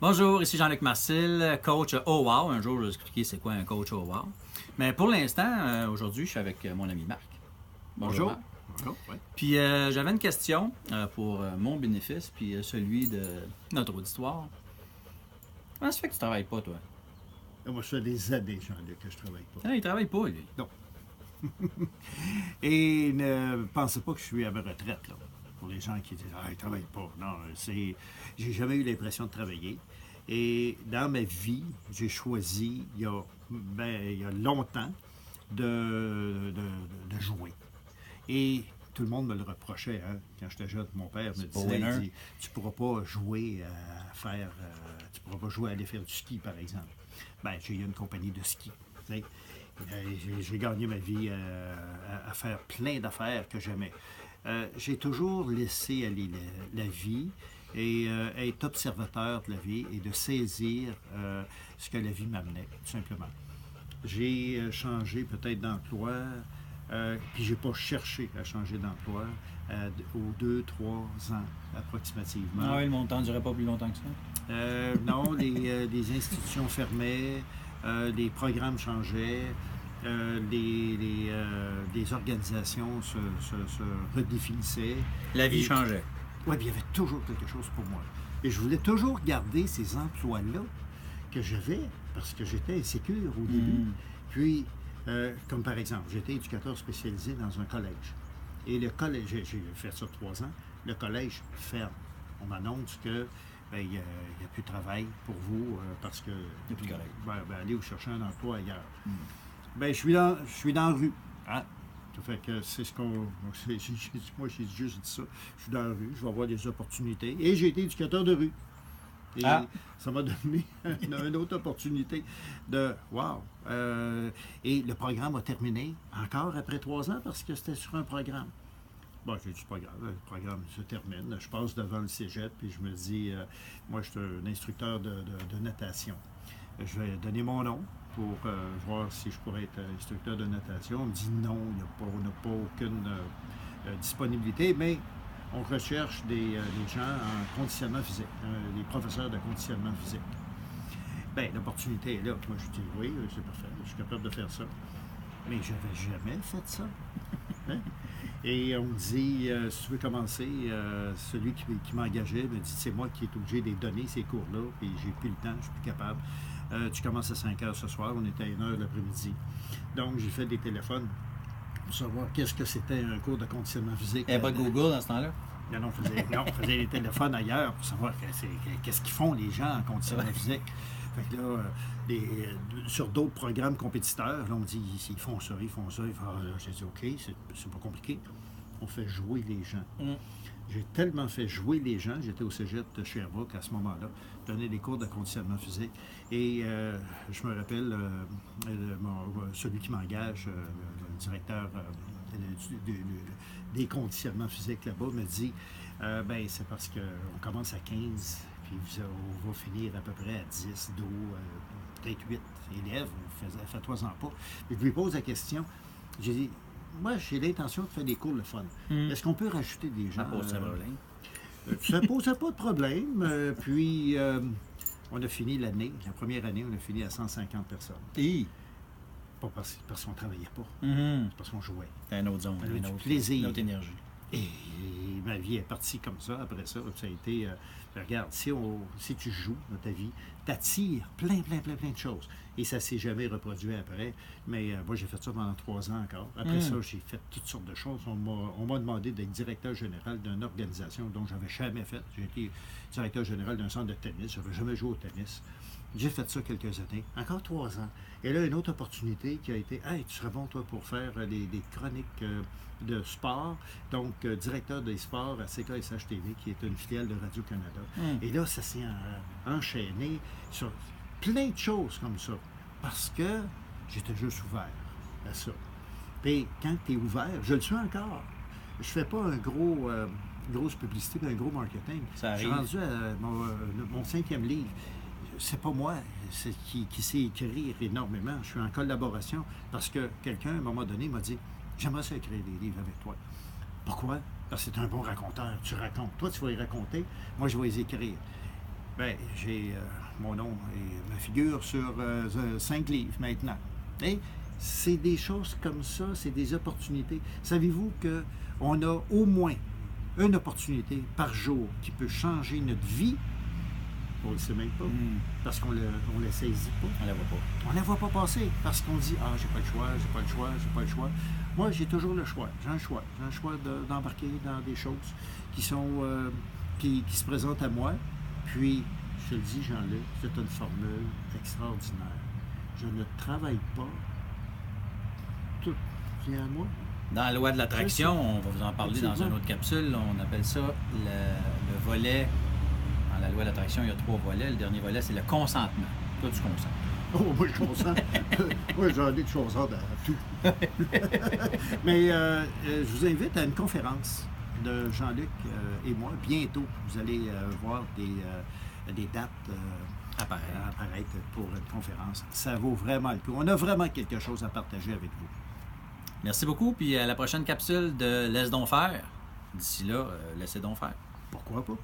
Bonjour, ici Jean-Luc Marcil, coach OWOW. Un jour, je vais vous expliquer c'est quoi un coach OWOW. Mais pour l'instant, aujourd'hui, je suis avec mon ami Marc. Bonjour. Marc. Bonjour. Oui. Puis j'avais une question pour mon bénéfice, puis celui de notre auditoire. Comment ça fait que tu travailles pas, toi? Moi, ça fait des années, Jean-Luc, que je travaille pas. Ah, il travaille pas, lui. Non. Et ne pensez pas que je suis à ma retraite, là. Pour les gens qui disent « Ah, il travaille pas ». Non, j'ai jamais eu l'impression de travailler. Et dans ma vie, j'ai choisi, il y a longtemps, de jouer. Et tout le monde me le reprochait, hein, quand j'étais jeune. Mon père me disait, il dit, tu pourras pas jouer tu pourras pas jouer à aller faire du ski, par exemple. Ben, j'ai eu une compagnie de ski. J'ai gagné ma vie à faire plein d'affaires que j'aimais. J'ai toujours laissé aller la vie et être observateur de la vie et de saisir ce que la vie m'amenait, tout simplement. J'ai changé peut-être d'emploi, puis j'ai pas cherché à changer d'emploi aux 2-3 ans approximativement. Ah oui, le montant ne durait pas plus longtemps que ça? Non, les institutions fermaient, les programmes changeaient, les organisations se redéfinissaient. La vie changeait. Oui, puis il y avait toujours quelque chose pour moi. Et je voulais toujours garder ces emplois-là que j'avais, parce que j'étais insécure au début. Puis, comme par exemple, j'étais éducateur spécialisé dans un collège. Et le collège, j'ai fait ça 3 ans, le collège ferme. On m'annonce que il n'y a plus de travail pour vous parce que... Il n'y a plus de collège. Allez vous chercher un emploi ailleurs. Je suis dans la rue. Hein? Ça fait que c'est ce qu'on... Moi, j'ai juste dit ça. Je suis dans la rue, je vais avoir des opportunités. Et j'ai été éducateur de rue. Et ça m'a donné une autre opportunité de wow! Et le programme a terminé encore après 3 ans parce que c'était sur un programme. Bon, j'ai dit, c'est pas grave, le programme se termine. Je passe devant le cégep puis je me dis, moi, je suis un instructeur de natation. Je vais donner mon nom pour voir si je pourrais être instructeur de natation. On me dit non, on n'a pas aucune disponibilité, mais on recherche des gens en conditionnement physique, des professeurs de conditionnement physique. Bien, l'opportunité est là. Moi, je dis oui, c'est parfait, je suis capable de faire ça. Mais je n'avais jamais fait ça. Hein? Et on me dit, si tu veux commencer, celui qui m'engageait me dit, c'est moi qui est obligé de donner ces cours-là, puis j'ai plus le temps, je suis plus capable. Tu commences à 5 heures ce soir, on était à 1 heure l'après-midi. Donc, j'ai fait des téléphones pour savoir qu'est-ce que c'était un cours de conditionnement physique. Il n'y avait pas de Google dans ce temps-là? Non, on faisait des téléphones ailleurs pour savoir qu'est-ce qu'ils font les gens en conditionnement physique. Fait que là, sur d'autres programmes compétiteurs, là, on me dit, ils font ça. J'ai dit, OK, c'est pas compliqué. On fait jouer les gens. J'ai tellement fait jouer les gens, j'étais au cégep de Sherbrooke à ce moment-là, donner des cours de conditionnement physique. Et je me rappelle, celui qui m'engage, le directeur des conditionnements physiques là-bas, me dit, c'est parce qu'on commence à 15, puis on va finir à peu près à 10, 12, peut-être 8 élèves, faites-toi-en pas. Et je lui pose la question, j'ai dit, moi, j'ai l'intention de faire des cours le fun. Est-ce qu'on peut rajouter des gens? Ça pose pas de problème. Ça ne posait pas de problème. Puis, on a fini l'année. La première année, on a fini à 150 personnes. Pas parce qu'on ne travaillait pas. C'est parce qu'on jouait. C'est un autre zone. On avait du plaisir. Une autre énergie. Et ma vie est partie comme ça. Après ça, ça a été... regarde, si tu joues dans ta vie, t'attires plein de choses. Et ça ne s'est jamais reproduit après. Mais moi, j'ai fait ça pendant 3 ans encore. Après ça, j'ai fait toutes sortes de choses. On m'a demandé d'être directeur général d'une organisation dont je n'avais jamais fait. J'ai été directeur général d'un centre de tennis. Je n'avais jamais joué au tennis. J'ai fait ça quelques années. Encore 3 ans. Et là, une autre opportunité qui a été, « Hey, tu serais bon, toi, pour faire des chroniques de sport. » Donc, directeur des sports à CKSH-TV, qui est une filiale de Radio-Canada. Et là, ça s'est enchaîné sur plein de choses comme ça. Parce que j'étais juste ouvert à ça. Puis, quand tu es ouvert, je le suis encore. Je fais pas grosse publicité, un gros marketing. Ça arrive. Je suis rendu à mon 5e livre. C'est pas moi qui sait écrire énormément. Je suis en collaboration parce que quelqu'un, à un moment donné, m'a dit « J'aimerais ça écrire des livres avec toi. » Pourquoi? Parce que c'est un bon raconteur. Tu racontes. Toi, tu vas les raconter. Moi, je vais les écrire. Ben, j'ai mon nom et ma figure sur 5 livres maintenant. Et c'est des choses comme ça, c'est des opportunités. Savez-vous qu'on a au moins une opportunité par jour qui peut changer notre vie? On ne le sait même pas, parce qu'on ne la saisit pas. On la voit pas. On ne la voit pas passer, parce qu'on dit « Ah, j'ai pas le choix, j'ai pas le choix, j'ai pas le choix ». Moi, j'ai toujours le choix. J'ai un choix. J'ai un choix d'embarquer dans des choses qui sont qui se présentent à moi. Puis, je te le dis, Jean-Luc, c'est une formule extraordinaire. Je ne travaille pas. Tout vient à moi. Dans la loi de l'attraction, on va vous en parler dans une autre capsule. On appelle ça le volet. Dans la loi de l'attraction, il y a 3 volets. Le dernier volet, c'est le consentement. Toi, tu consens. Oh, moi, je consens. Moi, Jean-Luc, je consens à tout. Mais je vous invite à une conférence de Jean-Luc et moi. Bientôt, vous allez voir des dates apparaître pour une conférence. Ça vaut vraiment le coup. On a vraiment quelque chose à partager avec vous. Merci beaucoup, puis à la prochaine capsule de Laisse donc faire. D'ici là, laissez donc faire. Pourquoi pas?